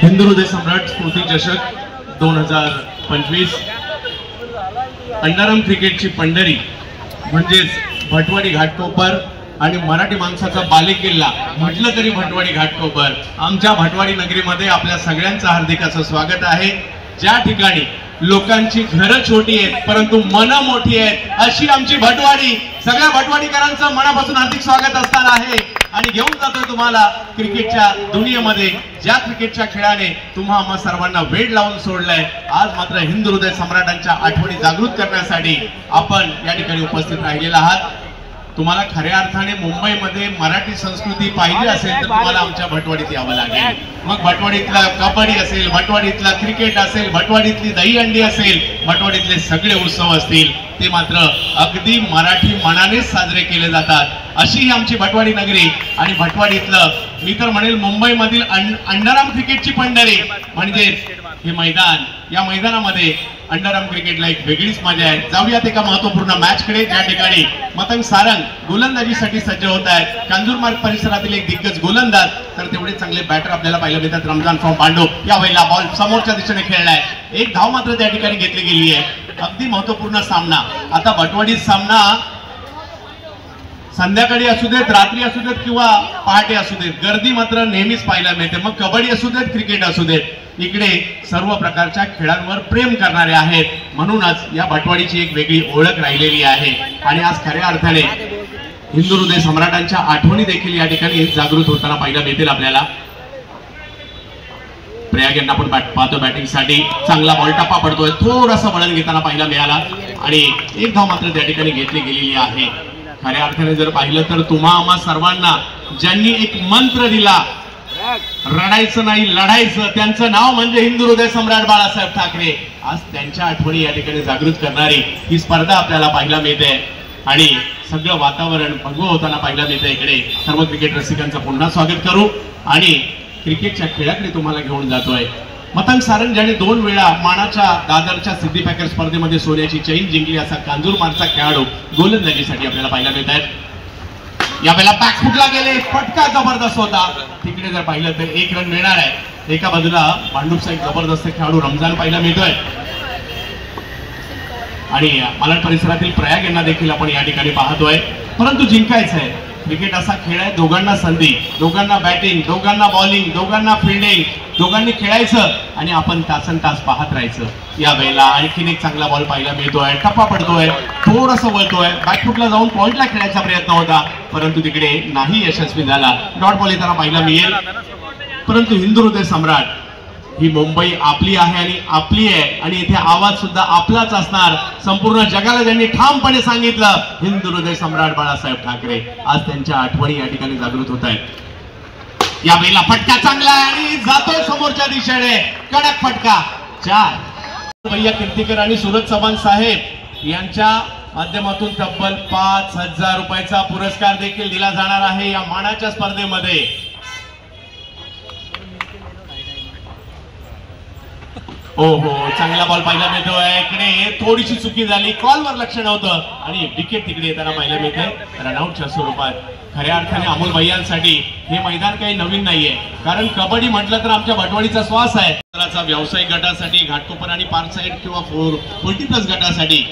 हिंदू हृदय सम्राट स्फूर्ती चषक 2025 अंडाराम क्रिकेटची पंढरी म्हणजेच भटवाडी घाटकोपर आणि मराठी माणसाचा बालेकिल्ला म्हटलं तरी भटवाडी घाटकोपर आमच्या भटवाडी नगरीमध्ये आपल्या सगळ्यांचं हार्दिक असं स्वागत आहे। ज्या ठिकाणी लोकांची घरं छोटी आहेत परंतु मन मोठी आहेत अशी आमची भटवाडी, सगळ्या भटवाडीकरांचं मनापासून हार्दिक स्वागत असणार आहे आणि घेऊन जातोय तुम्हाला क्रिकेटच्या दुनियेमध्ये, ज्या क्रिकेटच्या खेळाने तुम्हा आम्हा सर्वांना वेड लावून सोडलाय। आज मात्र हिंदू हृदय सम्राटांच्या आठवणी जागृत करण्यासाठी आपण या ठिकाणी उपस्थित राहिलेला आहात। तुम्हाला खऱ्या अर्थाने मुंबईमध्ये मराठी संस्कृती पाहिली असेल तर तुम्हाला आमच्या भटवाडीत यावं लागेल। मग भटवाडीतला कबड्डी असेल, भटवाडीतला क्रिकेट असेल, भटवाडीतली दहीहंडी असेल, भटवाडीतले सगळे उत्सव असतील ते मात्र अगदी मराठी मनानेच साजरे केले जातात। अशी ही आमची भटवाडी नगरी आणि भटवाडीतलं मी तर म्हणेल मुंबईमधील अंडाराम क्रिकेटची पंढरी म्हणजे हे मैदान। या मैदानामध्ये अंडाराम क्रिकेटला एक वेगळीच मजा आहे। जाऊयात एका महत्त्वपूर्ण मॅच कडे ज्या ठिकाणी मतंग सारंग गोलंदाजीसाठी सज्ज होत आहेत। कांजूरमार्ग परिसरातील एक दिग्गज गोलंदाज तर तेवढे चांगले बॅटर आपल्याला पाहायला मिळतात। रमजान फ्रॉम पांडव या वेळेला बॉल समोरच्या दिशेने खेळलाय, एक धाव मात्र त्या ठिकाणी घेतली गेली आहे। अगदी महत्त्वपूर्ण सामना। आता भटवाडीत सामना संध्याकाळी असू देत, रात्री असू देत किंवा पहाटे असू देत, गर्दी मात्र नेहमीच पाहायला मिळते। मग कबड्डी असू देत, क्रिकेट असू देत, इकडे सर्व प्रकारच्या खेळांवर प्रेम करणारे आहेत। म्हणूनच या भटवाडीची एक वेगळी ओळख राहिलेली आहे आणि आज खऱ्या अर्थाने हिंदू हृदय सम्राटांच्या आठवणी देखील या ठिकाणी जागृत होताना पाहायला मिळतील आपल्याला। प्रयाग यांना पण पाहतो बॅटिंगसाठी, चांगला बॉल टप्पा पडतोय, थोडासा वळण घेताना पाहायला मिळाला आणि एक धाव मात्र त्या ठिकाणी घेतली गेलेली आहे। खऱ्या अर्थाने जर पाहिलं तर तुम्हा आम्हा सर्वांना ज्यांनी एक मंत्र दिला, रडायचं नाही लढायचं, त्यांचं नाव म्हणजे हिंदू हृदय सम्राट बाळासाहेब ठाकरे। आज त्यांच्या आठवणी या ठिकाणी जागृत करणारी ही स्पर्धा आपल्याला पाहायला मिळते आणि सगळं वातावरण भगवं होताना पाहायला मिळते। इकडे सर्व क्रिकेट रसिकांचं पुन्हा स्वागत करू आणि क्रिकेटच्या खेळाकडे तुम्हाला घेऊन जातोय। मतंग सारंग ज्याने 2 वेळा मानाच्या दादरच्या सिद्धी पॅकर स्पर्धेमध्ये सोन्याची चैन जिंकली असा कांजूरमार्गचा खेळाडू गोलंदाजीसाठी आपल्याला पाहायला मिळत आहेत। यावेळेला बॅकफुटला गेले, फटका जबरदस्त होता। तिकडे जर पाहिलं तर 1 रन मिळणार आहे। एका बाजूला भांडूपचा एक जबरदस्त खेळाडू रमजान पाहायला मिळतोय आणि मालण परिसरातील प्रयाग यांना देखील आपण या ठिकाणी पाहतोय। परंतु जिंकायचं आहे, क्रिकेट असा खेळ आहे, दोघांना संधी, दोघांना बॅटिंग, दोघांना बॉलिंग, दोघांना फिल्डिंग, दोघांनी खेळायचं आणि आपण तासन तास पाहत राहायचं। या वेळेला आणखीन एक चांगला बॉल पाहायला मिळतोय, टप्पा पडतोय, थोडंसं वळतोय, बॅकफुटला जाऊन पॉइंटला खेळायचा प्रयत्न होता परंतु तिकडे नाही यशस्वी झाला। डॉट बॉल येताना पाहायला मिळेल। परंतु हिंदू हृदय सम्राट ही मुंबई आपली आहे आणि आपली आहे आणि इथे आवाज सुद्धा आपलाच असणार। संपूर्ण जगाला ज्यांनी ठामपणे सांगितलं हिंदू हृदय सम्राट बाळासाहेब ठाकरे, आज त्यांच्या आठवणी या ठिकाणी जागृत होत आहेत। या वेळेला फटका चांगला आणि जातोय समोरच्या दिशेने, कडक फटका। 4 भैया कीर्तिकर आणि सुरज चव्हाण साहेब यांच्या माध्यमातून तब्बल 5000 रुपयाचा पुरस्कार देखील दिला जाणार आहे या मानाच्या स्पर्धेमध्ये। ओहो, चांगला बॉल पाहायला मिळतोय। इकडे थोडीशी चुकी झाली, कॉलवर लक्ष नव्हतं आणि विकेट तिकडे येताना पाहायला मिळते रनआउटच्या स्वरूपात। खऱ्या अर्थाने अमोल भैयांसाठी हे मैदान काही नवीन नाहीये, कारण कबड्डी म्हटलं तर आमच्या भटवाडीचा श्वास आहे। व्यावसायिक गटासाठी घाटकोपर आणि पार्क साइड किंवा 40+ गटासाठी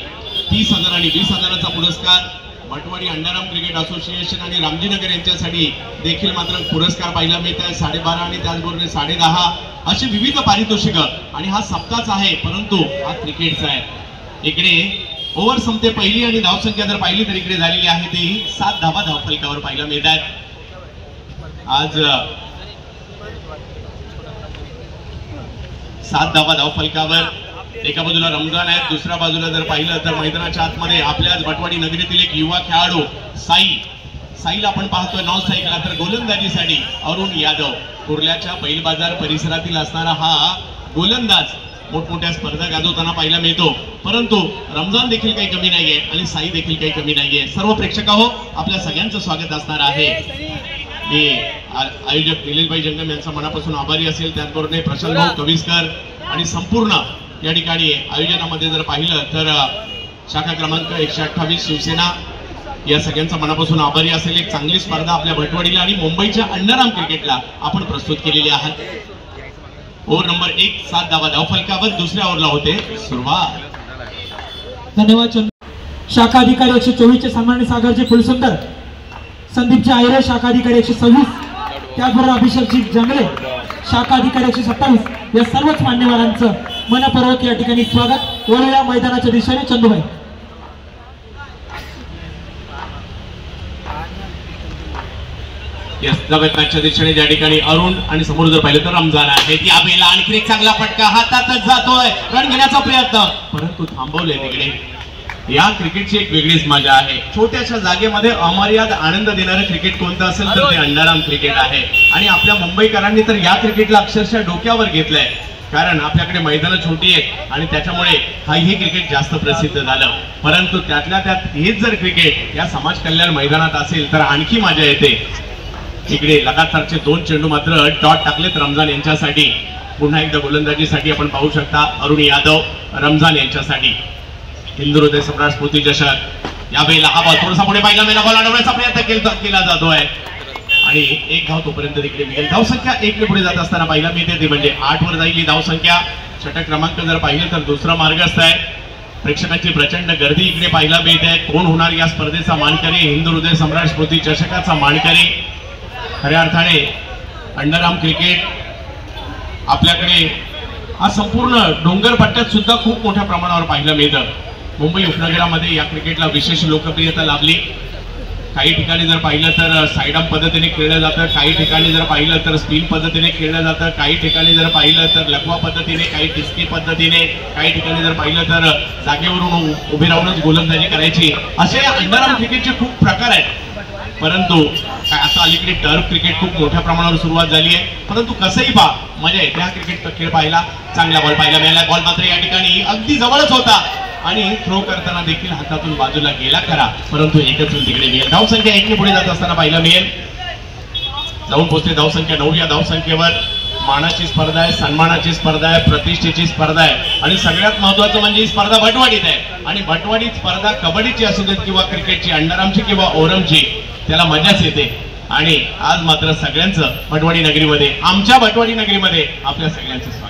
30,000 आणि 20,000चा पुरस्कार। भटवाडी अंडाराम क्रिकेट असोसिएशन आणि रामजीनगर यांच्यासाठी देखील मात्र पुरस्कार पाहायला मिळत आहे 12.5 आणि त्याचबरोबर 10.5 असे विविध पारितोषिक। आणि हा सप्ताहच आहे परंतु हा क्रिकेटचा आहे। इकडे ओव्हर संपते पहिली आणि धावसंख्या जर पाहिली तर इकडे झालेली आहे ती 7 धावा धावफलकावर पाहायला मिळत आहेत। आज 7 धावा धावफलकावर। एका बाजूला रमजान आहे, दुसऱ्या बाजूला जर पाहिलं तर मैदानाच्या आतमध्ये आपल्याच भटवाडी नगरीतील एक युवा खेळाडू साईला आपण पाहतोय नॉन साईकला, तर गोलंदाजीसाठी अरुण यादव कुर्ल्याच्या बैल बाजार परिसरातील असणारा हा गोलंदाज मोठमोठ्या स्पर्धा गाजवताना पाहायला मिळतो। परंतु रमजान देखील काही कमी नाहीये आणि साई देखील काही कमी नाहीये। सर्व प्रेक्षक हो, आपल्या सगळ्यांचं स्वागत असणार आहे। मी आयोजक निलेशभाई जंगम यांचा मनापासून आभारी असेल, त्याचबरोबर प्रशांत भाऊ कविस्कर आणि संपूर्ण या ठिकाणी आयोजनामध्ये जर पाहिलं तर शाखा क्रमांक 128 शिवसेना या सगळ्यांचा मनापासून आभारी असेल। एक चांगली स्पर्धा आपल्या भटवाडीला आणि मुंबईच्या अंडरआर्म क्रिकेटला आपण प्रस्तुत केलेली आहात। ओव्हर नंबर 1 7 धावा धावफलकावर दुसऱ्या ओव्हरला होते सुरुवात। धन्यवाद। शाखा अधिकारी 124 चे सन्माननीय सागरजी फुलसुंदर, संदीपजी आयरे शाखा अधिकारी 126, त्याचबरोबर अभिषेकजी जंगले शाखा अधिकारी 127 या सर्वच मान्यवरांचं मनपूर्वक या ठिकाणी स्वागत। वळूया मैदानाच्या दिशेने चंदूभाई। मॅचच्या दिशेने ज्या ठिकाणी अरुण आणि समोर जर पाहिलं तर रमजान आहे, यावेळेला आणखी एक चांगला फटका हातातच जातोय, रन घेण्याचा प्रयत्न परंतु थांबवले तिकडे। या क्रिकेटची एक वेगळीच मजा आहे। छोट्याशा जागेमध्ये अमर्याद आनंद देणारं क्रिकेट कोणतं असेल तर ते अंडरआर्म क्रिकेट आहे आणि आपल्या मुंबईकरांनी तर या क्रिकेटला अक्षरशः डोक्यावर घेतलंय, कारण आपल्याकडे मैदानं छोटी आहेत आणि त्याच्यामुळे हे क्रिकेट जास्त प्रसिद्ध झालं। परंतु त्यातल्या त्यात हेच जर क्रिकेट या समाज कल्याण मैदानात असेल तर आणखी मजा येते। इकडे लगातारचे 2 चेंडू मात्र डॉट टाकलेत रमजान यांच्यासाठी। पुन्हा एकदा गोलंदाजीसाठी आपण पाहू शकता अरुण यादव रमजान यांच्यासाठी। हिंदू हृदय सम्राट स्फूर्ती चषक यावेळेला हा बॉल थोडासा पुढे पाहिला, मेला बॉल अडवण्याचा प्रयत्न केला जातोय आणि एक धाव तोपर्यंत तिकडे मिळेल। धावसंख्या 1 ने पुढे जात असताना पाहिला मिळते ती म्हणजे 8 वर जाईल ही धावसंख्या। षटक क्रमांक जर पाहिलं तर दुसरा मार्गस्थ आहे। प्रेक्षकांची प्रचंड गर्दी इकडे पाहायला मिळते। कोण होणार या स्पर्धेचा मानकरी, हिंदू हृदय सम्राट स्फूर्ती चषकाचा मानकरी? खऱ्या अर्थाने अंडरआर्म क्रिकेट आपल्याकडे आज संपूर्ण डोंगर पट्ट्यात सुद्धा खूप मोठ्या प्रमाणावर पाहायला मिळतं। मुंबई उपनगरामध्ये या क्रिकेटला विशेष लोकप्रियता लाभली। काही ठिकाणी जर पाहिलं तर साइडआर्म पद्धतीने खेळलं जातं, काही ठिकाणी जर पाहिलं तर स्पिन पद्धतीने खेळलं जातं, काही ठिकाणी जर पाहिलं तर लघवा पद्धतीने, काही टिस्की पद्धतीने, काही ठिकाणी जर पाहिलं तर जागेवरून उभे राहूनच गोलंदाजी करायची। असे अंडरआर्म क्रिकेटचे खूप प्रकार आहेत। परंतु आता अलीकडे टर्फ क्रिकेट खूप मोठ्या प्रमाणावर सुरुवात झाली आहे। परंतु कसंही पहा मजा येते हा क्रिकेट खेळ पाहायला। चांगला बॉल पाहायला मिळाला, बॉल मात्र या ठिकाणी अगदी जवळच होता आणि थ्रो करताना देखील हातातून बाजूला गेला खरा, परंतु एकच तिकडे मिळेल। धावसंख्या 1 ने पुढे जात असताना पाहायला मिळेल, जाऊन पोहोचते धावसंख्या 9। या धावसंख्येवर मानाची स्पर्धा आहे, सन्मानाची स्पर्धा आहे, प्रतिष्ठेची स्पर्धा आहे आणि सगळ्यात महत्त्वाचं म्हणजे ही स्पर्धा भटवाडीत आहे। आणि भटवाडीत स्पर्धा कबड्डीची असू देत किंवा क्रिकेटची, अंडरआर्मची किंवा ओव्हरआर्मची, त्याला मजाच येते। आणि आज मात्र सगळ्यांचं भटवाडी नगरीमध्ये, आमच्या भटवाडी नगरीमध्ये आपल्या सगळ्यांचं स्वागत।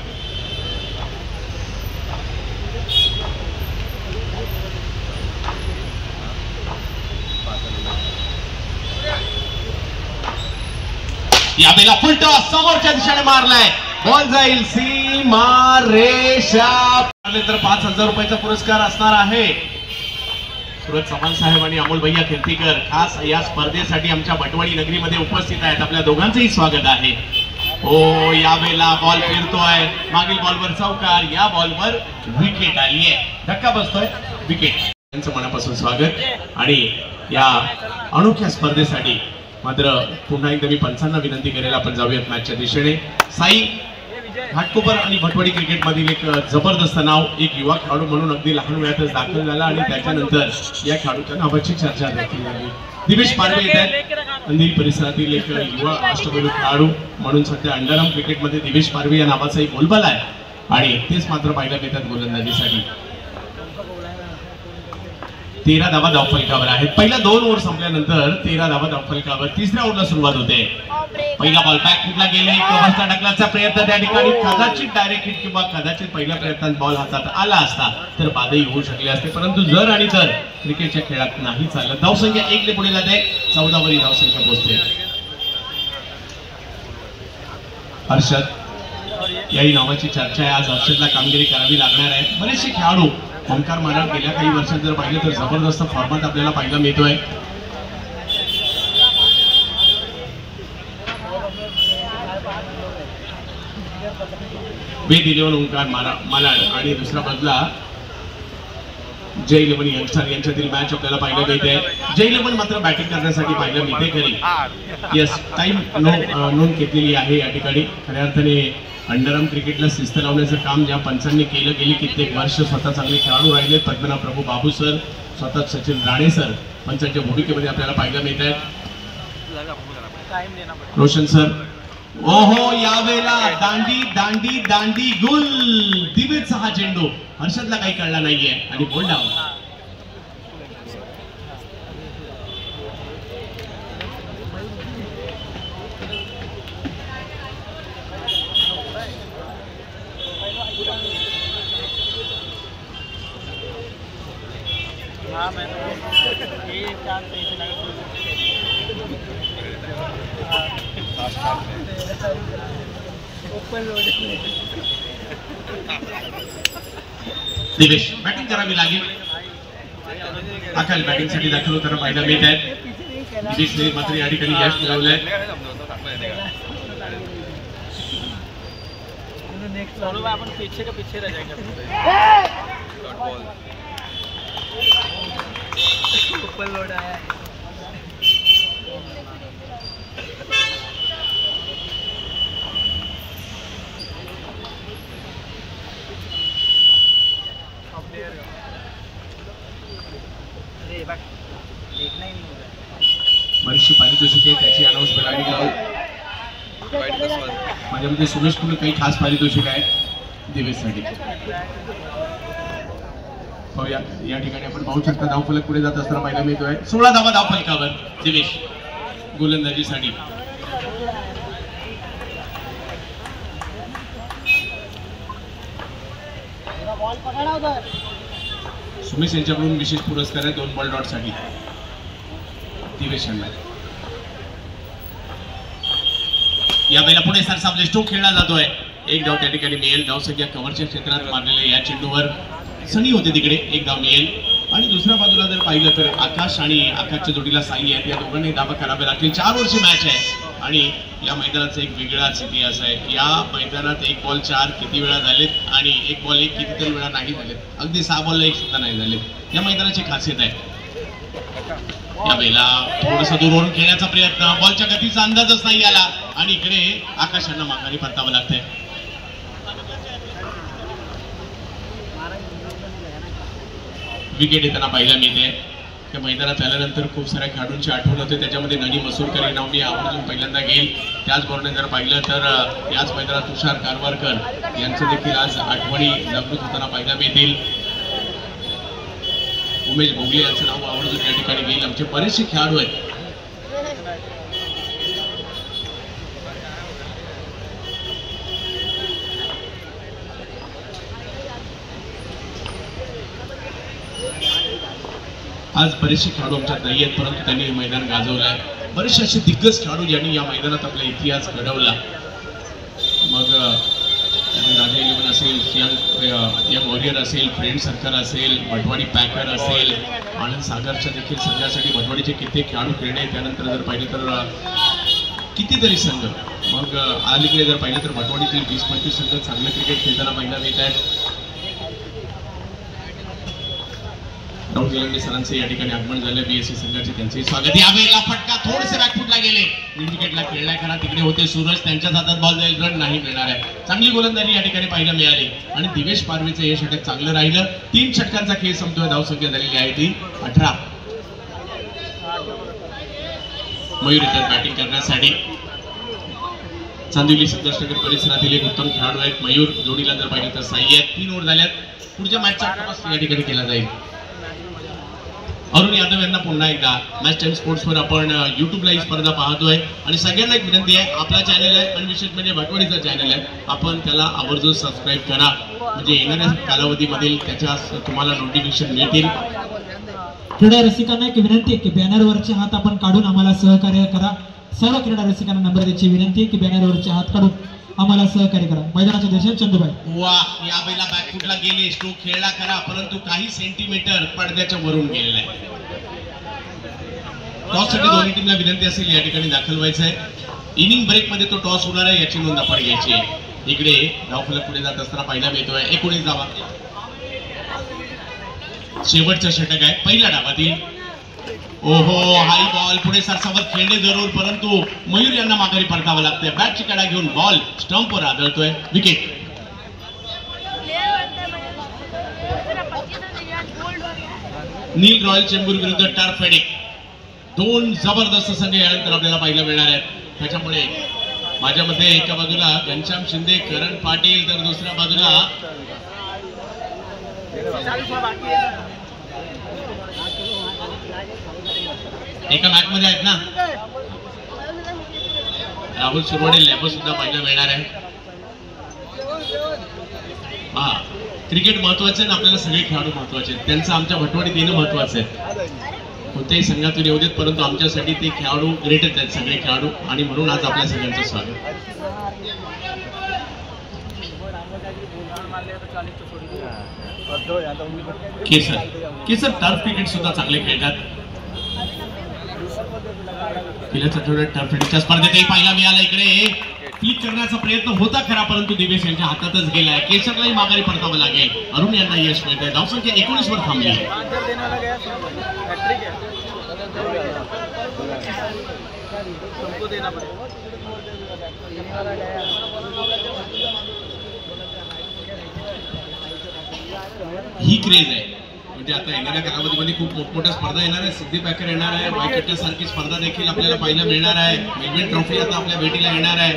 यावेळेला फुलटॉस समोरच्या दिशेने मारलाय, बॉल जाईल सीमा रेषा तर 5000 रुपयाचा पुरस्कार असणार आहे। सुरत चव्हाण साहेब आणि अमोल भैया कीर्तीकर खास या स्पर्धेसाठी आमच्या भटवाडी नगरीमध्ये उपस्थित आहेत। आपल्या दोघांचंही स्वागत आहे। हो यावेळेला बॉल फिरतोय, मागील बॉलवर चौकार, या बॉलवर विकेट आली आहे, धक्का बसतोय, विकेट। त्यांचं मनापासून स्वागत। आणि या अनोख्या स्पर्धेसाठी मात्र पुन्हा एकदा मी पंचांना विनंती करेल आपण जाऊयात मॅचच्या दिशेने। साई घाटकोपर आणि भटवाडी क्रिकेट मधील एक जबरदस्त नाव, एक युवा खेळाडू म्हणून अगदी लहान वयातच दाखल झाला आणि त्याच्यानंतर या खेळाडूच्या नावाची चर्चा देखील झाली। दिवेश पारवे येत आहेत, अंधेरी परिसरातील एक युवा अष्टपैलू खेळाडू म्हणून सध्या अंडरआर्म क्रिकेटमध्ये दिवेश पारवे या नावाचा एक बोलबाला आहे आणि तेच मात्र पाहायला मिळतात गोलंदाजीसाठी। 13 धावा धावफलकावर आहेत। पहिल्या 2 ओव्हर संपल्यानंतर 13 धावा धावफलकावर तिसऱ्या ओव्हरला सुरुवात होते। पहिला बॉल बॅक फुटला गेले, कव्हरचा ढकलाचा प्रयत्न, त्या ठिकाणी कदाचित डायरेक्ट हिट किंवा कदाचित पहिल्या प्रयत्नात बॉल हातात आला असता तर बादही होऊ शकले असते, परंतु जर आणि तर क्रिकेटच्या खेळात नाही चाललं। धावसंख्या 1 ने पुढे जाते, 14 वरी धावसंख्या पोहोचते। हर्षद याही नावाची चर्चा आहे, आज हर्षदला कामगिरी करावी लागणार आहे। बरेचसे खेळाडू ओंकार मारत गेल्या काही वर्षात जर पाहिलं तर जबरदस्त फॉर्मॅट आपल्याला पाहायला मिळतोय। वेद 11 ओंकार मालाड आणि दुसरा बदला जय 11 यंगस्टर यांच्यातील मॅच आपल्याला पाहायला मिळते। जय 11 मात्र बॅटिंग करण्यासाठी पाहायला मिळते खरी। यस टाइम नोंद घेतलेली आहे या ठिकाणी। खऱ्या अर्थाने अंडरआर्म क्रिकेटला शिस्त लावण्याचं काम ज्या पंचांनी केलं, गेली कित्येक वर्ष स्वतः चांगले खेळाडू राहिले। पद्मनाभ प्रभू बाबू सर, स्वतः सचिन राणे सर पंचांच्या भूमिकेमध्ये आपल्याला पाहायला मिळत आहेत। रोशन सर. ओहो, यावेळेला दांडी दांडी दांडी गुल. दिवेचा हा चेंडू हर्षदला काही कळला नाहीये आणि बोल डाऊन. दिवेश बॅटिंग करावी लागेल. अकाल बॅटिंग साठी दाखल होताना पाहायला मिळत आहे. दिवेशने मात्र या ठिकाणी यश मिळवलंय. अपन पीछे के पीछे रह जाएंगे. ऊपर लोड आया. बरीचशी पारितोषिके त्याची अनाउन्समेंट आणि माझ्यामध्ये सुमेश कुल काही खास पारितोषिक आहे दिवेशसाठी. या ठिकाणी आपण पाहू शकता धावफलक पुढे जात असताना पाहायला मिळतोय. 16 धावा धावफलकावर दिवेश गोलंदाजीसाठी. सुमेश यांच्याकडून विशेष पुरस्कार आहे 2 बॉल डॉट साठी दिवेश यांना. यावेळेला पुढे सरसावले स्ट्रोक खेळला जातोय. एक धाव त्या ठिकाणी मिळेल. धावसंख्या कव्हरच्या क्षेत्रात मारलेल्या या चेंडूवर सनी होते तिकडे एक धाव मिळेल. आणि दुसऱ्या बाजूला जर पाहिलं तर आकाश आणि आकाशच्या जोडीला साई आहेत. या दोघांनी धावा करावे लागतील. 4 ओव्हरची मॅच आहे आणि या मैदानाचा एक वेगळाच इतिहास आहे. या मैदानात 1 बॉल 4 किती वेळा झालेत आणि 1 बॉल 1 कितीतरी वेळा नाही झालेत. अगदी 6 बॉलला 1 सुद्धा नाही झाले. या मैदानाची खासियत आहे. यावेळेला थोडंसं दूरवरून खेळण्याचा प्रयत्न. बॉलच्या गतीचा अंदाजच नाही आला आणि इकडे आकाशांना माघारी परतावं लागतंय. विकेट येताना पाहायला मिळते. त्या मैदानात आल्यानंतर खूप साऱ्या खेळाडूंची आठवण होते. त्याच्यामध्ये ननी मसूरकर हे नाव मी आवर्जून पहिल्यांदा घेईल. त्याचबरोबर जर पाहिलं तर याच मैदानात तुषार कारवारकर यांचं देखील आज आठवणी जागृत होताना पाहायला मिळतील. उमेश भोगले यांचं नाव आवर्जून या ठिकाणी घेईल. आमचे बरेचसे खेळाडू आहेत. आज बरेचसे खेळाडू आमच्यात नाही आहेत परंतु त्यांनी हे मैदान गाजवलं आहे. बरेचसे असे दिग्गज खेळाडू ज्यांनी या मैदानात आपला इतिहास घडवला. मग राजा इलेव्हन असेल, यंग वॉरियर असेल, फ्रेंड सर्कल असेल, भटवाडी पॅकर असेल, आनंद सागरच्या देखील संघासाठी भटवाडीचे कित्येक खेळाडू खेळणे. त्यानंतर जर पाहिलं तर कितीतरी संघ. मग अलीकडे जर पाहिलं तर भटवाडीतील 20-25 संघ चांगलं क्रिकेट खेळताना पाहायला मिळत आहेत. राहुल गेलंडे सरांचे या ठिकाणी आगमन झाले. बीएससी संघाचे त्यांचे स्वागत. यावेळेला फटका थोडेसे बॅकफुटला गेले. मिड विकेटला खेळलाय खरा. तिकडे होते सूरज. त्यांच्याच हातात बॉल जाईल. रन नाही मिळणार आहे. चांगली गोलंदाजी या ठिकाणी पाहायला मिळाली आणि दिवेश पारवीचं हे षटक चांगलं राहिलं. 3 षटकांचा खेळ संपतोय. धावसंख्या झालेली आहे ती 18. मयूर येतात बॅटिंग करण्यासाठी. चांदिवली संघर्षनगर परिसरातील एक उत्तम खेळाडू आहेत मयूर. जोडीला जर पाहिलं तर साई आहेत. 3 ओव्हर झाल्यात. पुढच्या मॅचचा प्रवास या ठिकाणी केला जाईल. अरुण यादव यांना पुन्हा एकदा मॅच टाइम स्पोर्ट्सवर आपण यूट्यूबला ही स्पर्धा पाहतोय आणि सगळ्यांना एक विनंती आहे. आपला चॅनल आहे आणि विशेष म्हणजे भटवाडीचा चॅनल आहे. आपण त्याला आवर्जून सबस्क्राईब करा म्हणजे येणाऱ्या कालावधीमधील त्याच्या तुम्हाला नोटिफिकेशन मिळतील. क्रीडा रसिकांना एक विनंती आहे की बॅनरवरचे हात आपण काढून आम्हाला सहकार्य करा. सर्व क्रीडा रसिकांना नंबर द्यायची विनंती आहे की बॅनरवरचे हात काढून आम्हाला सहकार्य करा. मैदानाचे दर्शन चंदूभाई. वा, यावेळेला बॅकफुटला गेले. स्ट्रोक खेळला करा परंतु काही सेंटीमीटर पडद्याच्या वरून गेलेला आहे. टॉससाठी दोन्ही टीमला विनंती असेल या ठिकाणी दाखल व्हायचं आहे. इनिंग ब्रेक मध्ये तो टॉस होणार आहे याची नोंद आपण घ्यायची आहे. इकडे धावफलक पुढे जात असताना पाहायला मिळतोय 19 धावा. शेवटचा षटक आहे पहिल्या डावातील. ओहो, हाई बॉल. पुढे सरसावत खेळणे जरूर परंतु मयूर यांना माघारी परतावं लागतंय. बॅटची कडा घेऊन बॉल स्टंपवर आदळतोय. विकेट. नील रॉयल चेंबूर विरुद्ध टर्फ हेडिंग. 2 जबरदस्त संघ यानंतर आपल्याला पाहायला मिळणार आहेत. त्याच्यामुळे माझ्या मते एका बाजूला घनश्याम शिंदे, करण पाटील, तर दुसऱ्या बाजूला एका मॅच मध्ये आहेत ना राहुल सुरवडे, लॅबो सुद्धा पाहायला मिळणार आहे. हा, क्रिकेट महत्वाचं आहे ना, आपल्याला सगळे खेळाडू महत्वाचे आहेत. त्यांचं आमच्या भटवाडीत येणं महत्वाचं आहे. कोणत्याही संघातून येऊ देत, परंतु आमच्यासाठी ते खेळाडू ग्रेटच आहेत, सगळे खेळाडू. आणि म्हणून आज आपल्या सगळ्यांचं स्वागत. केसर टर्फ क्रिकेट सुद्धा चांगले खेळतात. गेल्याच आठवड्यात टर्फ क्रिकेटच्या स्पर्धेतही पाहायला मिळाला. इकडे फ्लिक करण्याचा प्रयत्न होता खरा, परंतु दिवेश यांच्या हातातच गेलाय. केसरलाही माघारी परतावं लागेल. अरुण यांना यश मिळतंय. धावसंख्या 19 वर थांबली आहे. ही क्रेज आहे. म्हणजे आता येणाऱ्या कालावधीमध्ये खूप मोठमोठ्या स्पर्धा येणार आहे. सिद्धी पॅकर येणार आहे. वायकट्टा सारखी स्पर्धा देखील आपल्याला पाहायला मिळणार आहे. मेलविन ट्रॉफी आता आपल्या भेटीला येणार आहे.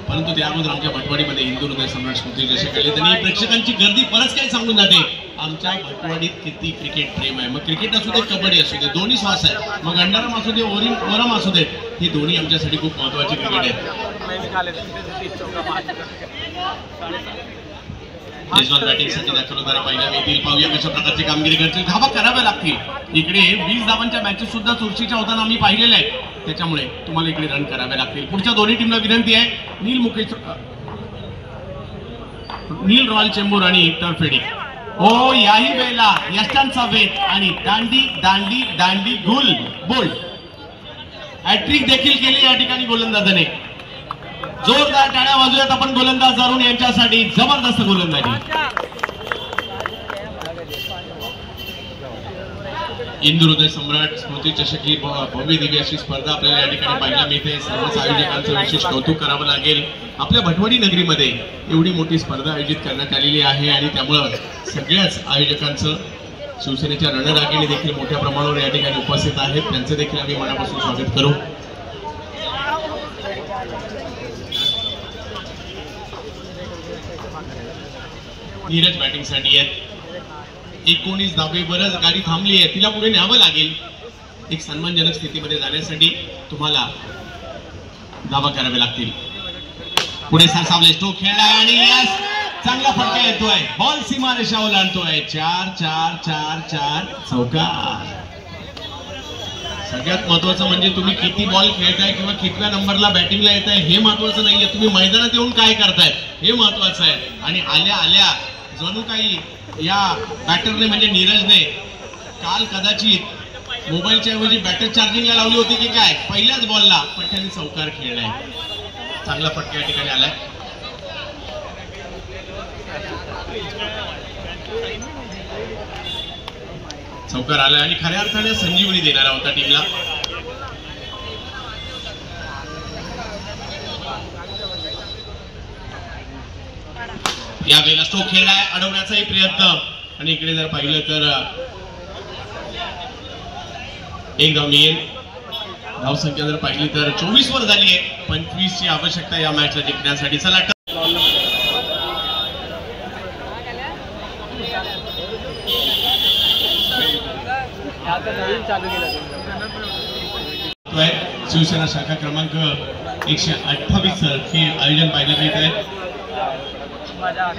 परंतु त्या अगोदर आमच्या भटवाडीमध्ये हिंदू हृदय सम्राट स्मृती चषक आले. त्यांनी प्रेक्षकांची गर्दी परत काही सांगून जाते. आमच्या भटवाडीत किती क्रिकेट प्रेम आहे. मग क्रिकेट असू दे, कबड्डी असू दे, दोन्ही श्वास आहे. मग अंडाराम असू दे, ओरम असू दे, ही दोन्ही आमच्यासाठी खूप महत्वाची क्रिकेट आहे. मेजबान बॅटिंगसाठी दाखल होताना पाहिला मिळतील. पाहूया कशा प्रकारची कामगिरी करतील. धावा कराव्या लागतील. इकडे 20 धावांच्या मॅचेस सुद्धा चुरशीच्या होताना आम्ही पाहिलेल्या आहेत. त्याच्यामुळे तुम्हाला इकडे रन करावे लागतील. पुढच्या दोन्ही टीमला विनंती आहे. नील रॉयल चेंबूर आणि टर्फेडी. ओ याही वेळेला यष्टांचा वेग आणि दांडी दांडी दांडी गुल बोल्ड हॅट्रिक देखील केली या ठिकाणी गोलंदाजाने. जोरदार टाळ्या वाजवूयात आपण गोलंदाज अरुण यांच्यासाठी. जबरदस्त गोलंदाजी. हिंदू हृदय सम्राट स्मृती चषक ही भव्य दिव्य अशी स्पर्धा आपल्याला या ठिकाणी पाहायला मिळते. सर्वच आयोजकांचं विशेष कौतुक करावं लागेल. आपल्या भटवाडी नगरीमध्ये एवढी मोठी स्पर्धा आयोजित करण्यात आलेली आहे आणि त्यामुळं सगळ्याच आयोजकांचं, शिवसेनेच्या रणरागिणी देखील मोठ्या प्रमाणावर या ठिकाणी उपस्थित आहेत. त्यांचं देखील आम्ही मनापासून स्वागत करू. नीरज बॅटिंग साठी आहेत. 19 धावेवरच गाडी थांबली आहे. तिला पुढे न्यावं लागेल. एक सन्मानजनक स्थितीमध्ये जाण्यासाठी तुम्हाला धावा कराव्या लागतील. पुढे सरसावले. स्ट्रोक खेळलाय आणि यस, चांगला फटका येतोय. बॉल सीमा रेषा ओलांडतोय. 4-4-4-4 चौकार. सगळ्यात महत्वाचं म्हणजे तुम्ही किती बॉल खेळताय किंवा कितव्या नंबरला बॅटिंगला येत आहे हे महत्वाचं नाहीये. तुम्ही मैदानात येऊन काय करताय हे महत्वाचं आहे. आणि आल्या आल्या जणू काही या बॅटरने म्हणजे नीरजने काल कदाचित मोबाईलच्या ऐवजी बॅटर चार्जिंगला लावली होती की काय, पहिल्याच बॉलला पठ्याने चौकार खेळलाय. चांगला फटका या ठिकाणी आलाय. चौकार आलाय आणि खऱ्या अर्थाने संजीवनी देणारा होता टीमला. यावेळेला स्ट्रोक खेळलाय, अडवण्याचाही प्रयत्न. आणि इकडे जर पाहिलं तर एक धाव मिळेल. धावसंख्या जर पाहिली तर 24 वर झाली आहे. 25 ची आवश्यकता या मॅचला जिंकण्यासाठी. चला शिवसेना शाखा क्रमांक 128 हे आयोजन पाहायला मिळत आहे.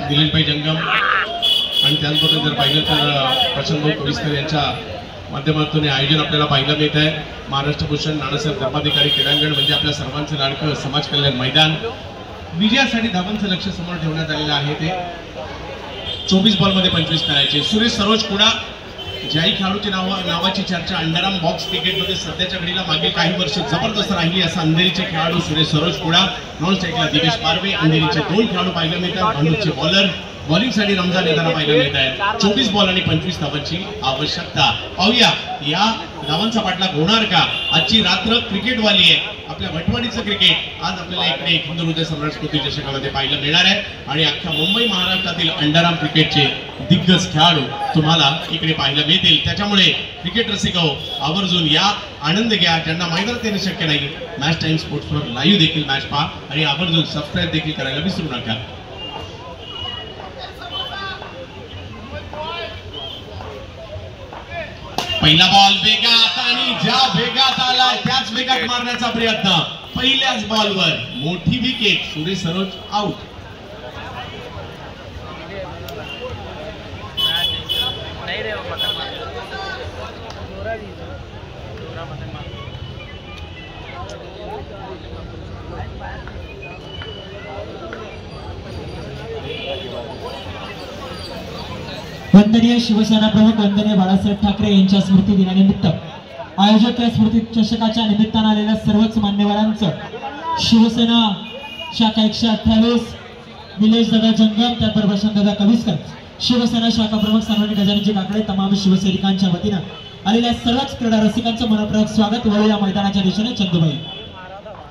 दिलीपभाई जंगम आणि त्याचबरोबर जर पाहिलं तर प्रशांतभाऊ कविस्कर यांच्या माध्यमातून आयोजन आपल्याला पाहायला मिळत आहे. महाराष्ट्र भूषण नानासाहेब धर्माधिकारी क्रीडांगण म्हणजे आपल्या सर्वांचं लाडकं समाज कल्याण मैदान. विजयासाठी धावांचं लक्ष समोर ठेवण्यात आलेलं आहे. ते 24 बॉलमध्ये 25 करायचे. सुरेश सरोज कुडा, ज्याही खेळाडूची नावाची चर्चा अंडाराम बॉक्स क्रिकेटमध्ये सध्याच्या घडीला मागील काही वर्ष जबरदस्त राहिली असं अंधेरीचे खेळाडू सुरेश सरोज कुडा, नॉन स्ट्राईकला दिवेश पारवे. अंधेरीचे 2 खेळाडू पाहायला मिळतात. भांडूरचे बॉलर. बॉलिंगसाठी रमजान येताना पाहायला मिळत आहे. 24 बॉल आणि 25 धावांची आवश्यकता. पाहूया या धावांचा पाठलाग होणार का. आजची रात्र क्रिकेटवाली आहे. आपल्या भटवाडीचं क्रिकेट आज आपल्याला इकडे हिंदू हृदय सम्राट स्फूर्ती चषकामध्ये पाहायला मिळणार आहे आणि अख्ख्या मुंबई महाराष्ट्रातील अंडरआर्म क्रिकेटचे दिग्गज खेळाडू तुम्हाला इकडे पाहायला मिळतील. त्याच्यामुळे क्रिकेट रसिको आवर्जून या, आनंद घ्या. ज्यांना मैदानात येणे शक्य नाही, मॅच टाइम स्पोर्ट्सवर लाईव्ह देखील मॅच पहा आणि आवर्जून सबस्क्राईब देखील करायला विसरू नका. पहिला बॉल वेगात आणि ज्या वेगात आलाय त्याच वेगात मारण्याचा प्रयत्न. पहिल्याच बॉलवर मोठी विकेट. सुरेश सरोज आउट. नहीं रे पता मार जोरा दी जोरा मत मार. वंदनीय शिवसेना प्रमुख वंदनीय बाळासाहेब ठाकरे यांच्या स्मृती दिनानिमित्त आयोजक या स्मृती चषकाच्या निमित्तानं आलेल्या सर्वच मान्यवरांचं शिवसेना शाखा 128 निलेश दादा जंगम, त्याचबरोबर दादा कविस्कर, शिवसेना शाखा प्रमुख सन्माननीय गजाननजी काकडे, तमाम शिवसैनिकांच्या वतीनं आलेल्या सर्वच क्रीडा रसिकांचं मनपूर्वक स्वागत. वळूया मैदानाच्या दिशेने चंदूबाई.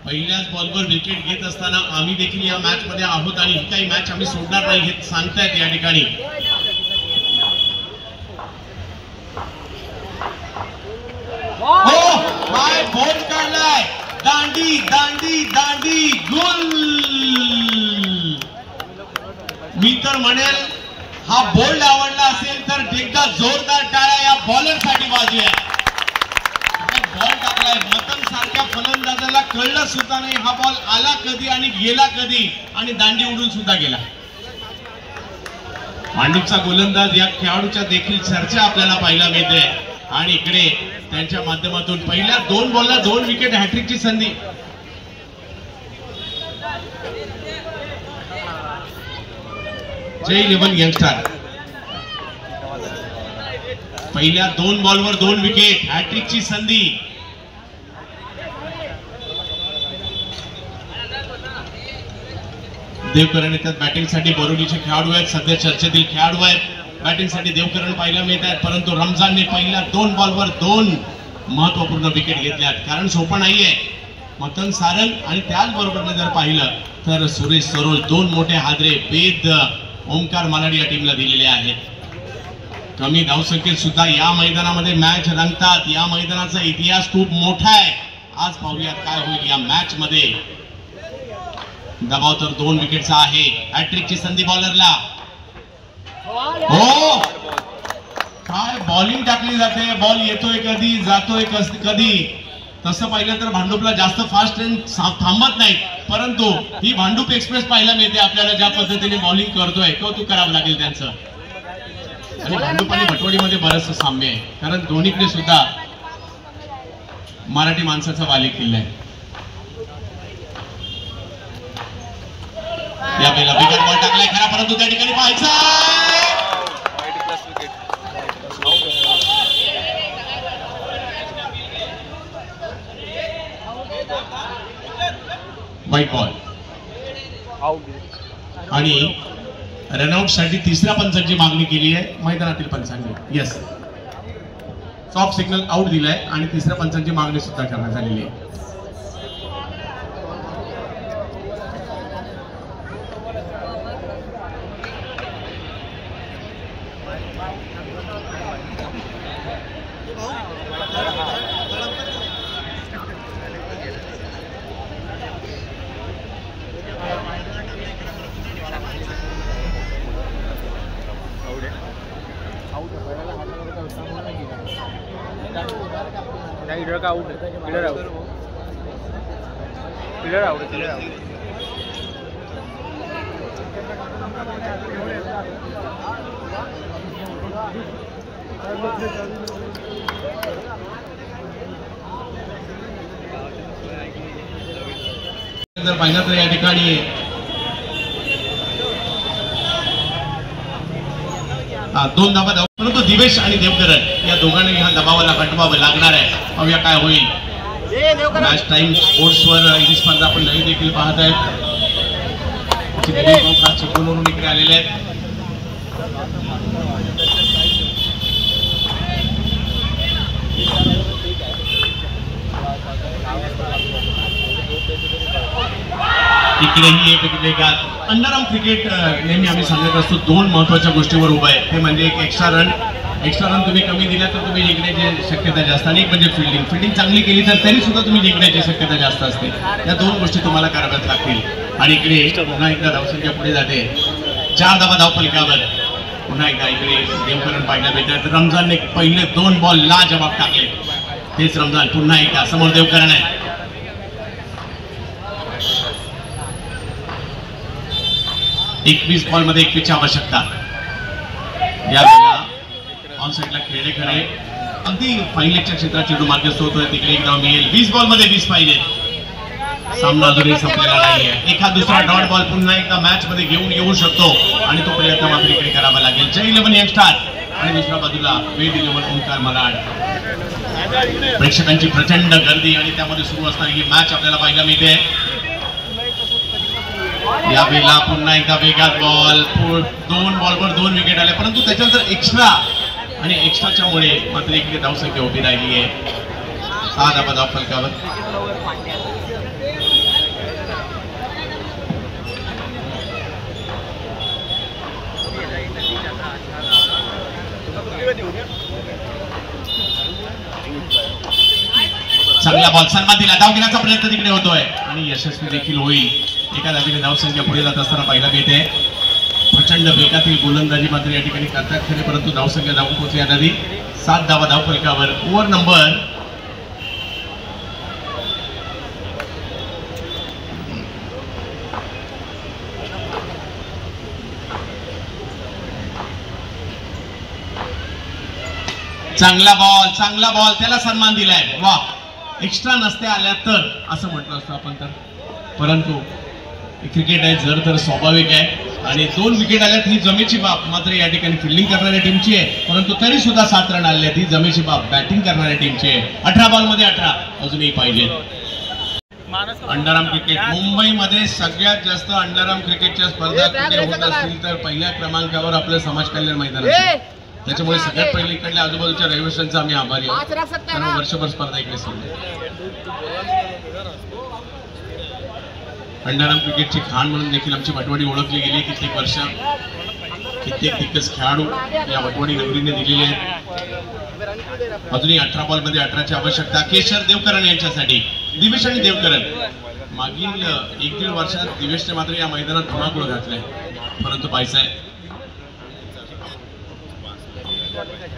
पहिल्याच बॉलवर विकेट घेत असताना आम्ही देखील या मॅच मध्ये आहोत आणि ही काही मॅच आम्ही सोडणार नाही हे सांगतायत या ठिकाणी. काय बॉल काढलाय. दांडी दांडी दांडी गोल. मी तर म्हणेल हा बोल्ड आवडला असेल तर एकदा जोरदार टाळ्या या बॉलर साठी वाजूया. बॉल टाकलाय. मतन सारख्या फलंदाजाला कळलं सुद्धा नाही हा बॉल आला कधी आणि गेला कधी आणि दांडी उडून सुद्धा गेला. मांडूपचा गोलंदाज या खेळाडूच्या देखील चर्चा आपल्याला पाहायला मिळते आणि इकडे त्यांच्या माध्यमातून पहिल्या 2 बॉलला 2 विकेट, हॅट्रिकची संधी. जय 11 यंगस्टर. पहिल्या 2 बॉलवर 2 विकेट, हॅट्रिकची संधी. देवकरण येतात बॅटिंगसाठी. बरोलीचे खेळाडू आहेत, सध्या चर्चेतील खेळाडू आहेत. बॅटिंगसाठी देवकरण पाहायला मिळत आहेत, परंतु रमजानने पहिल्या 2 बॉलवर 2 महत्वपूर्ण विकेट घेतल्यात. कारण सोपं नाहीये. मतन सारंग आणि त्याचबरोबर जर पाहिलं तर सुरेश सरोज 2 मोठे हादरे वेद ओमकार मालाडी या टीमला दिलेले आहेत. कमी धावसंख्येत सुद्धा या मैदानामध्ये मॅच रंगतात. या मैदानाचा इतिहास खूप मोठा आहे. आज पाहूयात काय होईल या मॅच मध्ये. दबाव तर 2 विकेटचा आहे. हॅट्रिकची संधी बॉलरला. हो, काय बॉलिंग टाकली जाते. बॉल येतोय कधी, जातोय कधी. तसं पाहिलं तर भांडूपला जास्त फास्ट ट्रेन थांबत नाही, परंतु ही भांडूप एक्सप्रेस पाहायला मिळते आपल्याला. ज्या पद्धतीने बॉलिंग करतोय कौतुक करावं लागेल त्यांचं. आणि भांडूप आणि भटवाडीमध्ये बरंचसं साम्य आहे, कारण दोन्हीकडे सुद्धा मराठी माणसाचा बालेकिल्ला आहे. यावेळेला बिगर बॉल टाकलाय खरा, परंतु त्या ठिकाणी पाहायचा व्हाईट बॉल. आणि रनआउट साठी 3ऱ्या पंचांची मागणी केली आहे मैदानातील पंचांनी. यस, सॉफ्ट सिग्नल आउट दिलाय आणि 3ऱ्या पंचांची मागणी सुद्धा करण्यात आलेली आहे. इधर का आउट है, इधर आउट, इधर आउट, इधर आउट. जर पाहिलं तर या ठिकाणी दोन धावा धाव, परंतु दिवेश आणि देवकरण या दोघांनी ह्या दबावाला हटवावं लागणार आहे. पाहूया काय होईल. मॅच टाइम स्पोर्ट्सवर ही स्पर्धा आपण नाही देखील पाहत आहेत. चिपळूणवरून इकडे आलेले आहेत. इकडेही एक वेगात. अंडरआर्म क्रिकेट नेहमी आम्ही सांगत असतो दोन महत्वाच्या गोष्टीवर उभा आहे. ते म्हणजे एक एक्स्ट्रा रन तुम्ही कमी दिला तर तुम्ही जिंकण्याची शक्यता जास्त, आणि एक म्हणजे फिल्डिंग चांगली केली तर तरी सुद्धा तुम्ही जिंकण्याची शक्यता जास्त असते. या दोन गोष्टी तुम्हाला कराव्याच लागतील. आणि इकडे पुन्हा एकदा धावसंख्या पुढे जाते. 4 धावा धावफलकावर. पुन्हा एकदा इकडे देवकरण पाहायला भेटतात. रमजानने पहिले 2 बॉल लाजवाब टाकले. तेच रमजान पुन्हा एकदा समोर देवकरण आहे. 21 बॉलमध्ये 21ची आवश्यकता. यावेळेला ऑन साईडला खेळणे खरे अगदी फाईनलेटच्या क्षेत्रात चेंडू मार्गस्थ होतोय. तिकडे एक धाव मिळेल. 20 बॉलमध्ये 20 पाहिजे. सामना अजूनही संपलेला नाहीये. एखाद दुसरा डॉट बॉल पुन्हा एकदा मॅच मध्ये घेऊन येऊ शकतो आणि तो प्रयत्न मात्र इकडे करावा लागेल. जय 11 यंगस्टार आणि दुसऱ्या बाजूला वेद 11 ओंकार मलाड. प्रेक्षकांची प्रचंड गर्दी आणि त्यामध्ये सुरू असणारी ही मॅच आपल्याला पाहायला मिळते. यावेळेला पुन्हा एकदा वेगात बॉल. 2 बॉलवर 2 विकेट आले, परंतु त्याच्यानंतर एक्स्ट्रा आणि एक्स्ट्राच्या मुळे मात्र इकडे धावसंख्या उभी राहिली आहे. 6 धावा धावफलकावर. चांगला बॉल सन्मान दिला. धाव घेण्याचा प्रयत्न तिकडे होतोय आणि यशस्वी देखील होईल. एका धावेने धावसंख्या पुढे जात असताना पाहायला मिळते. प्रचंड वेगातील गोलंदाजी मात्र या ठिकाणी करतात खरे, परंतु धावसंख्या धावून पोहोचली आधी. 7 धावा धावफलकावर. ओव्हर नंबर 'चांगला बॉल त्याला सन्मान दिलाय. वा, एक्स्ट्रा नसते आल्या तर असं म्हटलं असतं आपण तर, परंतु क्रिकेट आहे जर तर स्वाभाविक आहे. आणि 2 विकेट आल्यात ही जमेची बाब मात्र या ठिकाणी फिल्डिंग करणाऱ्या टीमची आहे, परंतु तरी सुद्धा 7 रन आले ही जमेची बाब बॅटिंग करणाऱ्या टीमची आहे. 18 बॉलमध्ये 18 अजूनही पाहिजे. अंडरआर्म क्रिकेट मुंबईमध्ये सगळ्यात जास्त अंडरआर्म क्रिकेटच्या स्पर्धा होत असतील तर पहिल्या क्रमांकावर आपलं समाज कल्याण मैदान आहे. त्याच्यामुळे सगळ्यात पहिले इकडल्या आजूबाजूच्या रहिवाशांचा आम्ही आभारी आहोत, कारण वर्षभर स्पर्धा इकडे सुरू. अंडरआर्म क्रिकेटची खाण म्हणून देखील आमची वटवाडी ओळखली गेली. कित्येक वर्ष कित्येक दिग्गज खेळाडू या वटवाडी नगरीने दिलेले आहेत. अजूनही 18 बॉलमध्ये 18ची आवश्यकता. केशर देवकरण यांच्यासाठी. दिवेश आणि देवकरण मागील 1-1.5 वर्षात दिवेशने मात्र या मैदानात धुमाकूळ घातलाय, परंतु पाहायचं आहे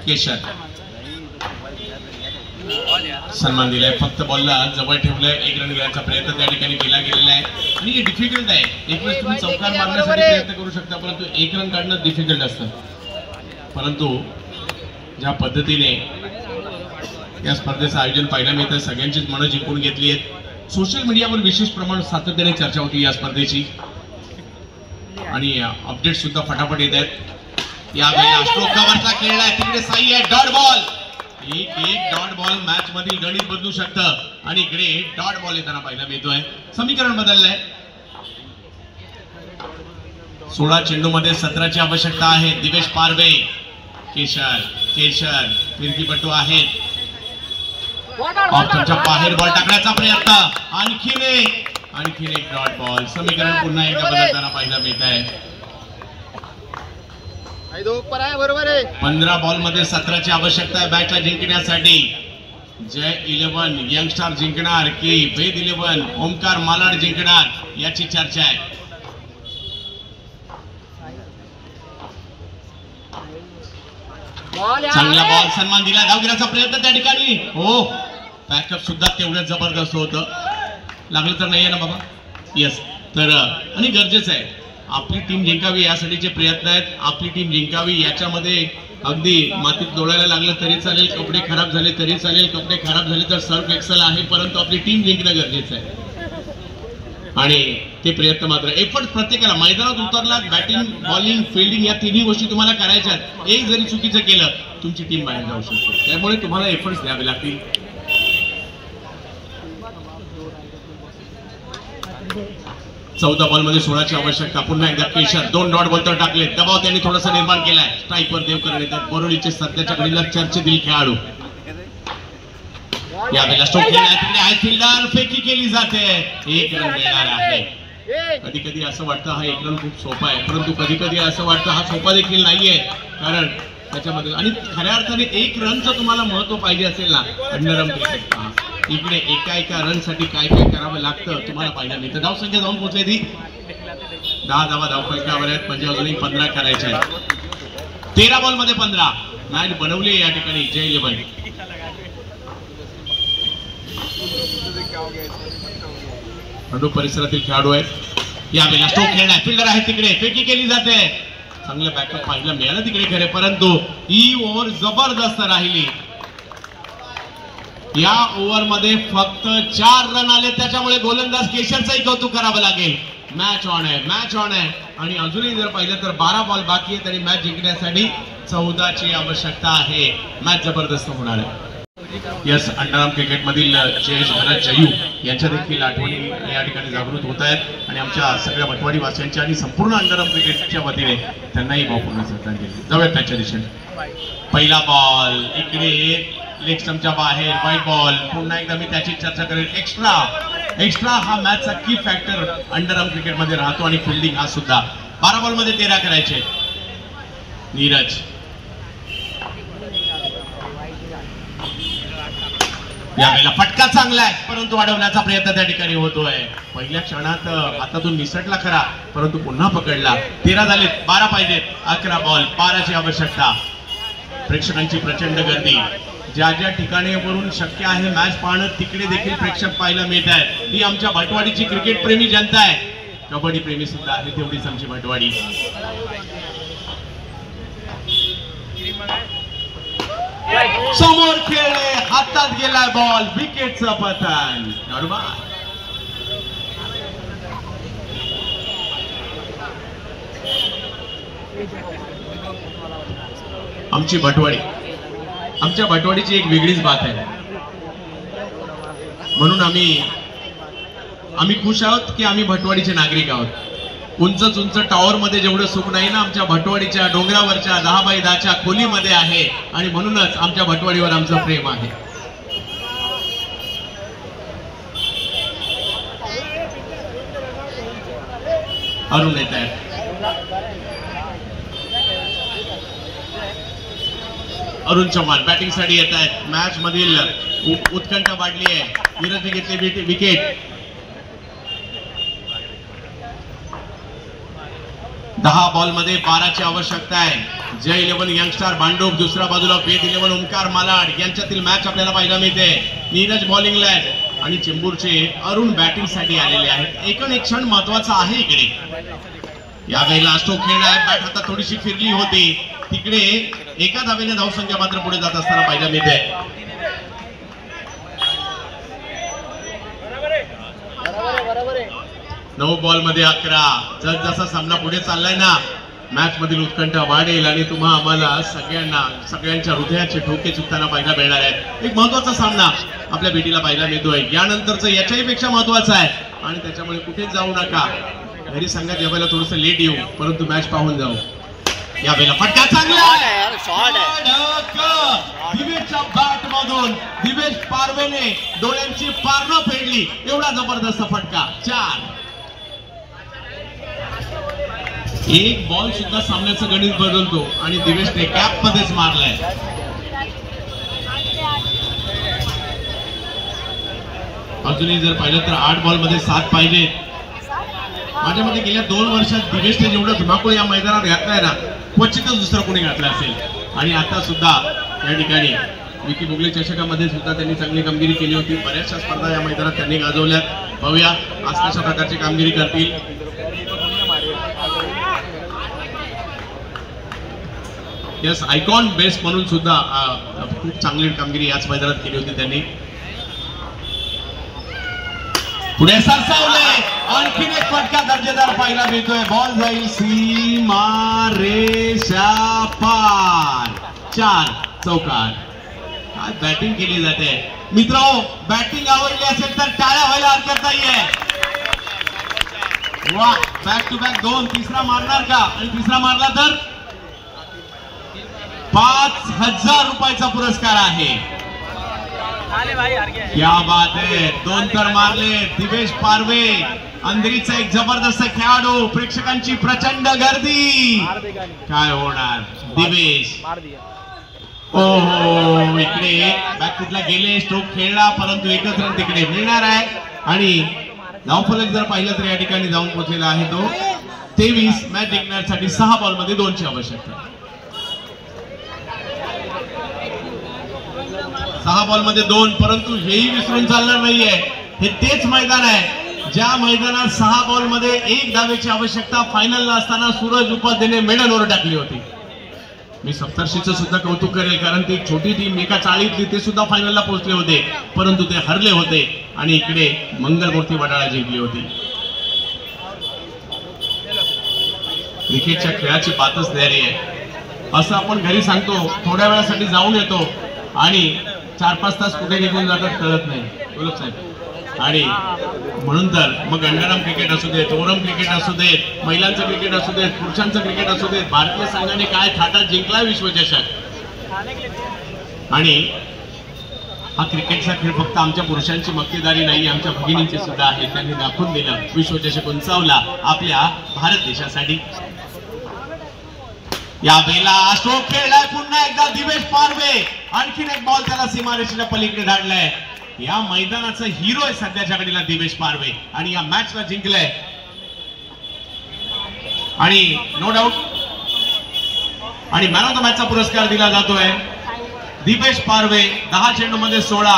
केशर सन्मान दिलाय. फक्त बॉलला जवळ ठेवलंय. 1 रन घेण्याचा प्रयत्न त्या ठिकाणी केला गेलेला आहे आणि हे डिफिकल्ट आहे. एक वेळेस तुम्ही चौकार मारण्यासाठी प्रयत्न करू शकता, परंतु 1 रन काढणं डिफिकल्ट असतं. परंतु ज्या पद्धतीने या स्पर्धेचं आयोजन पाहायला मिळतं, सगळ्यांचीच मनं जिंकून घेतली आहेत. सोशल मीडियावर विशेष प्रमाणात सातत्याने चर्चा होती या स्पर्धेची आणि अपडेट सुद्धा फटाफट येत आहेत. यावेळेला स्ट्रोक कव्हरचा खेळ आहे. तिकडे साई आहे. Dot ball. एक डॉट बॉल मॅच मधील गणित बदलू शकतं आणि इकडे डॉट बॉल येताना पाहायला मिळतोय. समीकरण बदललंय. 16 चेंडूमध्ये 17ची आवश्यकता आहे. दिवेश पारवे. केशर फिरकीपटू आहेत. ऑप्शनच्या बाहेर बॉल टाकण्याचा प्रयत्न. आणखीन एक डॉट बॉल. समीकरण पुन्हा एकदा बदलताना पाहायला मिळत आहे. 15 बॉलमध्ये 17ची आवश्यकता आहे बॅटला जिंकण्यासाठी. जय 11 यंगस्टार जिंकणार की वेद 11 ओंकार मालाड जिंकणार याची चर्चा आहे. चांगला बॉल सन्मान दिला. धावगिराचा प्रयत्न त्या ठिकाणी. हो, बॅकअप सुद्धा तेवढंच जबरदस्त होतं. लागलं तर नाहीये ना बाबा. येस, तर आणि गरजेचं आहे आपली टीम जिंकावी यासाठीचे प्रयत्न आहेत. आपली टीम जिंकावी याच्यामध्ये अगदी मातीत लोळायला लागलं तरी चालेल, कपडे खराब झाले तरी चालेल, कपडे खराब झाले तर सर्फ एक्सेल आहे, परंतु आपली टीम जिंकणं गरजेचं आहे. आणि ते प्रयत्न मात्र एफर्ट प्रत्येकाला मैदानात उतरलात. बॅटिंग बॉलिंग फिल्डिंग या तिन्ही गोष्टी तुम्हाला करायच्या आहेत. एक जरी चुकीचं केलं तुमची टीम बाहेर जाऊ शकते, त्यामुळे तुम्हाला एफर्ट्स द्यावे लागतील. चौदा बॉलमध्ये 16ची आवश्यकता. पुन्हा एकदा केशर 2 डॉट बॉल तर टाकले. दबाव त्यांनी थोडासा निर्माण केलाय. स्ट्राईकवर देवकरण येतात. बोरोलीचे सध्याच्या घडीला चर्चेतील खेळाडू. यावेळेला स्ट्रोक केला. तिकडे आहे फिल्डर. फेकी केली जाते. 1 रन मिळणार आहे. कधी कधी असं वाटतं हा एक रन खूप सोपा आहे, परंतु कधी कधी असं वाटतं हा सोपा देखील नाहीये, कारण त्याच्यामध्ये आणि खऱ्या अर्थाने एक रनचं तुम्हाला महत्व पाहिजे असेल ना अंडरआर्म क्रिकेट, इकडे एका रनसाठी काय काय करावं लागतं तुम्हाला पाहिजे नाही. तर धावसंख्या जाऊन पोहोचली ती 10 धावा धावफलकावर आहेत, म्हणजे अजूनही 15 करायचे आहेत. 13 बॉलमध्ये 15 मॅच बनवली या ठिकाणी जय 11. परिसरातील खेळाडू आहेत, यावेळेला स्ट्रोक खेळणार, फिल्डर आहे तिकडे, फेकी केली जाते, चांगलं बॅकअप पाहायला मिळालं तिकडे खरे, परंतु ही ओव्हर जबरदस्त राहिली. या ओव्हर मध्ये फक्त 4 रन आले, त्याच्यामुळे गोलंदाज केशरचंही कौतुक करावं लागेल. मॅच ऑन आहे, मॅच ऑन आहे, आणि अजूनही जर पाहिलं तर 12 बॉल बाकी आहे, तरी मॅच जिंकण्यासाठी 14ची आवश्यकता आहे. मॅच जबरदस्त होणार आहे. यस, अंडरआर्म क्रिकेट मधील जयेश भरत जयू यांच्या देखील आठवणी या ठिकाणी जागृत होत आहेत, आणि आमच्या सगळ्या भटवाडी वासियांच्या आणि संपूर्ण अंडरआर्म क्रिकेटच्या वतीने त्यांनाही भावपूर्ण श्रद्धांजली. जाऊयात त्यांच्या दिशेने. पहिला बॉल इकडे लेग स्टंपच्या बाहेर, वाईट बॉल. पुन्हा एकदा मी त्याची चर्चा करेन. एक्स्ट्रा हा मॅचचा की फॅक्टर अंडरआर्म क्रिकेट मध्ये राहतो, आणि फिल्डिंग हा सुद्धा. 12 बॉल मध्ये 13 करायचे. नीरज यावेळेला फटका चांगला आहे, परंतु वाढवण्याचा प्रयत्न त्या ठिकाणी होतोय. पहिल्या क्षणात हातातून निसटला खरा, परंतु पुन्हा पकडला. 13 झालेत, 12 पाहिजेत. 11 बॉल, 12ची आवश्यकता. प्रेक्षकांची प्रचंड गर्दी, ज्या ज्या ठिकाणीवरून शक्य आहे मॅच पाहणं तिकडे देखील प्रेक्षक पाहायला मिळत आहेत. ही आमच्या भटवाडीची क्रिकेट प्रेमी जनता आहे, कबड्डी प्रेमी सुद्धा आहे तेवढीच आमची भटवाडी. समोर खेळले, हातात गेला बॉल, विकेटचं पतन. आमची भटवाडी, आमच्या भटवाडीची एक वेगळीच बात आहे, म्हणून आम्ही खुश आहोत की आम्ही भटवाडीचे नागरिक आहोत. उंच टॉवर मध्ये जेवढं सुख नाही ना, आमच्या भटवाडीच्या डोंगरावरच्या 10x10च्या खोलीमध्ये आहे, आणि म्हणूनच आमच्या भटवाडीवर आमचं प्रेम आहे. अरुण येत आहे. अरुण चव्हाण बॅटिंग साठी येत आहेत. मॅच मधील उत्कंठा वाढली आहे. नीरजने घेतली विकेट. 10 बॉल मध्ये 12ची आवश्यकता आहे. जय 11 यंगस्टार भांडूप, दुसऱ्या बाजूला वेद 11 ओमकार मालाड यांच्यातील मॅच आपल्याला पाहायला मिळते. नीरज बॉलिंगला आहे आणि चेंबूरचे अरुण बॅटिंग साठी आलेले आहेत. एकूण एक क्षण महत्वाचा आहे इकडे. यावेळेला स्ट्रोक खेळणार, बॅट हातात थोडीशी फिरली होती, तिकडे एका धावेने धावसंख्या मात्र पुढे जात असताना पाहायला मिळते. 9 बॉल मध्ये 11. जसा सामना पुढे चाललाय ना, मॅच मधील उत्कंठा वाढेल आणि तुम्हा आम्हाला सगळ्यांच्या हृदयाचे ठोके चुकताना पाहायला मिळणार आहेत. एक महत्वाचा सामना आपल्या भेटीला पाहायला मिळतोय. यानंतरचं याच्याही पेक्षा महत्वाचं आहे, आणि त्याच्यामुळे कुठेच जाऊ नका. घरी सांगा जेवायला थोडंसं लेट येऊ, परंतु मॅच पाहून जाऊ. यावेळेला फटका चांगला, दिवेशच्या बॅट मधून दिवेश पारवेने डोळ्यांची पारणं फेडली. एवढा जबरदस्त फटका. 4. एक बॉल सुद्धा सामन्याचं गणित बदलतो, आणि दिवेशने कॅप मध्येच मारलाय. अजूनही जर पाहिलं तर 8 बॉल मध्ये 7 पाहिजे. माझ्या मते गेल्या 2 वर्षात दिवेशने जेवढं धुमाकूळ या मैदानात घातलाय ना, क्वचितच दुसरं कोणी घातलं असेल. आणि आता सुद्धा या ठिकाणी विकी बुगले चषकामध्ये सुद्धा त्यांनी चांगली कामगिरी केली होती. बऱ्याचशा स्पर्धा या मैदानात त्यांनी गाजवल्यात. पाहूया आज कशा प्रकारची कामगिरी करतील. यस, आयकॉन बेस्ट म्हणून सुद्धा खूप चांगली कामगिरी याच मैदानात केली होती त्यांनी. पुढे सरसावले, आणखीन एक फटका दर्जेदार पाहायला मिळतोय. बॉल जाईल सीमा रेषा पार. 4 चौकार. काय बॅटिंग केली जाते मित्रांनो. बॅटिंग आवडली असेल तर टाळ्या व्हायला हरकत नाहीये. वा, बॅक टू बॅक 2. तिसरा मारणार का? आणि तिसरा मारला तर 5000 रुपयाचा पुरस्कार आहे. क्या बात है. 2 तर मारले दिवेश पारवे. अंधेरीचा एक जबरदस्त खेळाडू, प्रेक्षकांची प्रचंड गर्दी, काय होणार दिवेश. ओहो, इकडे बॅकफुटला गेले, स्ट्रोक खेळला, परंतु एकच रन तिकडे मिळणार आहे. आणि धावफलक जर पाहिलं तर या ठिकाणी जाऊन पोहोचलेला आहे तो 23. मॅच जिंकण्यासाठी 6 बॉलमध्ये 2 ची आवश्यकता. 6 बॉलमध्ये 2, परंतु हेही विसरून चालणार नाहीये. हे तेच मैदान आहे ज्या मैदानात 6 बॉलमध्ये 1 धावेची आवश्यकता फायनलला असताना सूरज उपाध्यायने मेडलवर टाकली होती. मी सप्तर्षीचं सुद्धा कौतुक करेल, कारण ती छोटी टीम एका चाळीतली, ते सुद्धा फायनलला पोहोचले होते, परंतु ते हरले होते. आणि इकडे मंगलमूर्ती वडाळा जिंकली होती. क्रिकेटच्या खेळाची बातच न्यारी आहे. असं आपण घरी सांगतो, थोड्या वेळासाठी जाऊन येतो आणि 4-5 तास कुठे निघून जातात कळत नाही, बोलत साहेब. आणि म्हणून तर मग अंडरआर्म क्रिकेट असू देत, ओरम क्रिकेट असू देत, महिलांचं क्रिकेट असू देत, पुरुषांचं क्रिकेट असू देत, भारतीय संघाने काय थाटात जिंकला विश्वचषक. आणि हा क्रिकेटचा खेळ फक्त आमच्या पुरुषांची मक्तेदारी नाही, आमच्या भगिनींची सुद्धा आहे. त्यांनी दाखवून दिलं, विश्वचषक उंचावला आपल्या भारत देशासाठी. या वेळेला स्ट्रोक खेळलाय पुन्हा एकदा दिवेश पारवे, आणखीन एक बॉल त्याला सीमारेषेच्या पलीकडे धाडलाय. या मैदानाचा हिरो आहे सध्याच्या घडीला दिवेश पारवे, आणि या मॅचला जिंकलाय. आणि नो डाऊट आणि मॅन ऑफ द मॅचचा पुरस्कार दिला जातोय दिवेश पारवे. 10 चेंडूमध्ये 16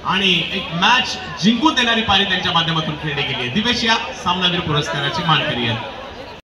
आणि एक मॅच जिंकून देणारी पारी त्यांच्या माध्यमातून खेळली गेली आहे. दिवेश या सामनावीर पुरस्काराची मानकरी आहे.